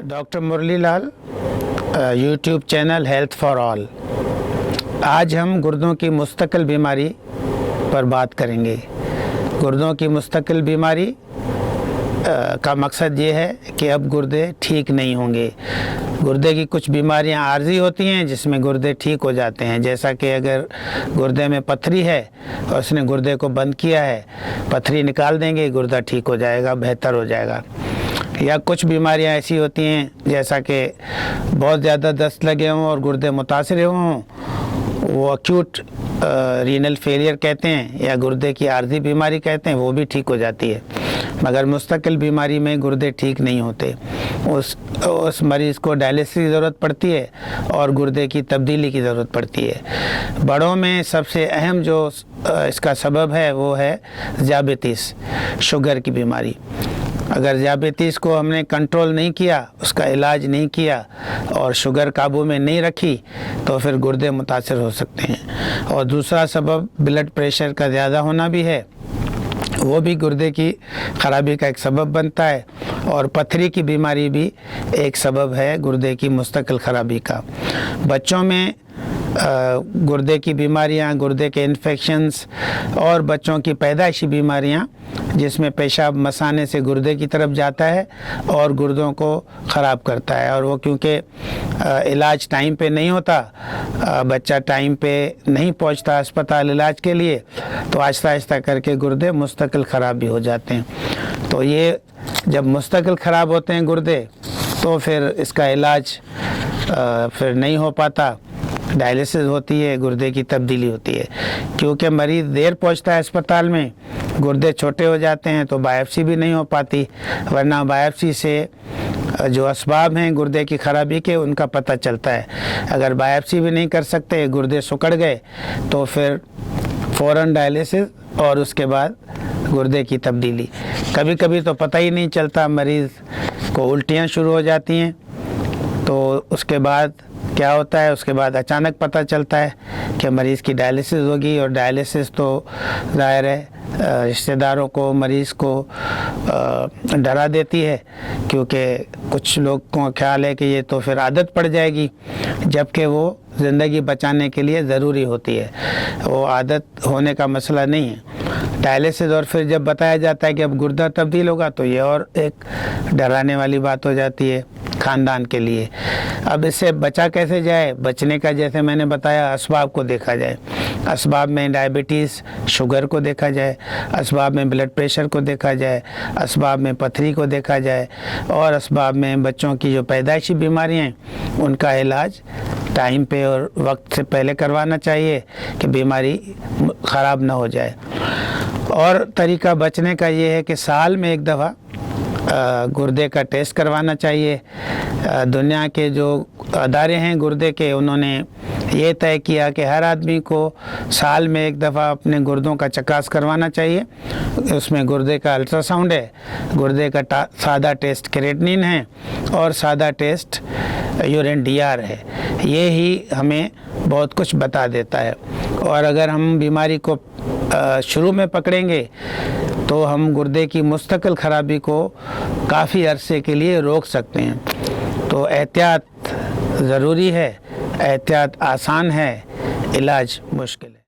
Doctor Murli Lal, YouTube channel health for all. आज हम गुर्दों की मुस्तकिल बीमारी पर बात करेंगे। गुर्दों की मुस्तकिल बीमारी का मकसद ये है कि अब गुर्दे ठीक नहीं होंगे। गुर्दे की कुछ बीमारियां आर्जी होती हैं जिसमें गुर्दे ठीक हो जाते हैं, जैसा कि अगर गुर्दे में पथरी है और उसने गुर्दे को बंद किया है, पथरी निकाल देंगे, गुर्दा ठीक हो जाएगा, बेहतर हो जाएगा। या कुछ बीमारियां ऐसी होती हैं जैसा कि बहुत ज़्यादा दस्त लगे हों और गुर्दे मुतासिर हों, वो एक्यूट रीनल फेलियर कहते हैं या गुर्दे की आर्जी बीमारी कहते हैं, वो भी ठीक हो जाती है। मगर मुस्तकिल बीमारी में गुर्दे ठीक नहीं होते। उस मरीज़ को डायलिसिस की ज़रूरत पड़ती है और गुर्दे की तब्दीली की ज़रूरत पड़ती है। बड़ों में सबसे अहम जो इसका सबब है वो है ज़ियाबतीस, शुगर की बीमारी। अगर ज़ियाबतीस को हमने कंट्रोल नहीं किया, उसका इलाज नहीं किया और शुगर काबू में नहीं रखी तो फिर गुर्दे मुतासिर हो सकते हैं। और दूसरा सबब ब्लड प्रेशर का ज़्यादा होना भी है, वो भी गुर्दे की ख़राबी का एक सबब बनता है। और पथरी की बीमारी भी एक सबब है गुर्दे की मुस्तकिल ख़राबी का। बच्चों में गुर्दे की बीमारियां, गुर्दे के इन्फेक्शंस और बच्चों की पैदाइशी बीमारियां जिसमें पेशाब मसाने से गुर्दे की तरफ जाता है और गुर्दों को ख़राब करता है। और वो क्योंकि इलाज टाइम पे नहीं होता, बच्चा टाइम पे नहीं पहुंचता अस्पताल इलाज के लिए, तो आहिस्ता आहिस्ता करके गुर्दे मुस्तकिल ख़राब भी हो जाते हैं। तो ये जब मुस्तकिल ख़राब होते हैं गुर्दे तो फिर इसका इलाज फिर नहीं हो पाता, डायलिसिस होती है, गुर्दे की तब्दीली होती है। क्योंकि मरीज़ देर पहुंचता है अस्पताल में, गुर्दे छोटे हो जाते हैं तो बायोप्सी भी नहीं हो पाती, वरना बायोप्सी से जो असबाब हैं गुर्दे की ख़राबी के उनका पता चलता है। अगर बायोप्सी भी नहीं कर सकते, गुर्दे सिकुड़ गए, तो फिर फ़ौरन डायलिसिस और उसके बाद गुर्दे की तब्दीली। कभी कभी तो पता ही नहीं चलता, मरीज़ को उल्टियाँ शुरू हो जाती हैं, तो उसके बाद क्या होता है, उसके बाद अचानक पता चलता है कि मरीज़ की डायलिसिस होगी। और डायलिसिस तो ज़ाहिर है रिश्तेदारों को, मरीज़ को डरा देती है, क्योंकि कुछ लोग को ख्याल है कि ये तो फिर आदत पड़ जाएगी, जबकि वो ज़िंदगी बचाने के लिए ज़रूरी होती है। वो आदत होने का मसला नहीं है। डायलिसिस और फिर जब बताया जाता है कि अब गुर्दा तब्दील होगा, तो ये और एक डराने वाली बात हो जाती है ख़ानदान के लिए। अब इससे बचा कैसे जाए? बचने का, जैसे मैंने बताया, असबाब को देखा जाए। असबाब में डायबिटीज़, शुगर को देखा जाए, असबाब में ब्लड प्रेशर को देखा जाए, असबाब में पथरी को देखा जाए, और असबाब में बच्चों की जो पैदाइशी बीमारियाँ हैं उनका इलाज टाइम पे और वक्त से पहले करवाना चाहिए कि बीमारी ख़राब ना हो जाए। और तरीका बचने का ये है कि साल में एक दफ़ा गुर्दे का टेस्ट करवाना चाहिए। दुनिया के जो अदारे हैं गुर्दे के, उन्होंने ये तय किया कि हर आदमी को साल में एक दफ़ा अपने गुर्दों का चकास करवाना चाहिए। उसमें गुर्दे का अल्ट्रासाउंड है, गुर्दे का सादा टेस्ट क्रेटिनिन है और सादा टेस्ट यूरिन DR है। ये ही हमें बहुत कुछ बता देता है। और अगर हम बीमारी को शुरू में पकड़ेंगे तो हम गुर्दे की मुस्तकिल ख़राबी को काफ़ी अरसे के लिए रोक सकते हैं। तो एहतियात ज़रूरी है, एहतियात आसान है, इलाज मुश्किल है।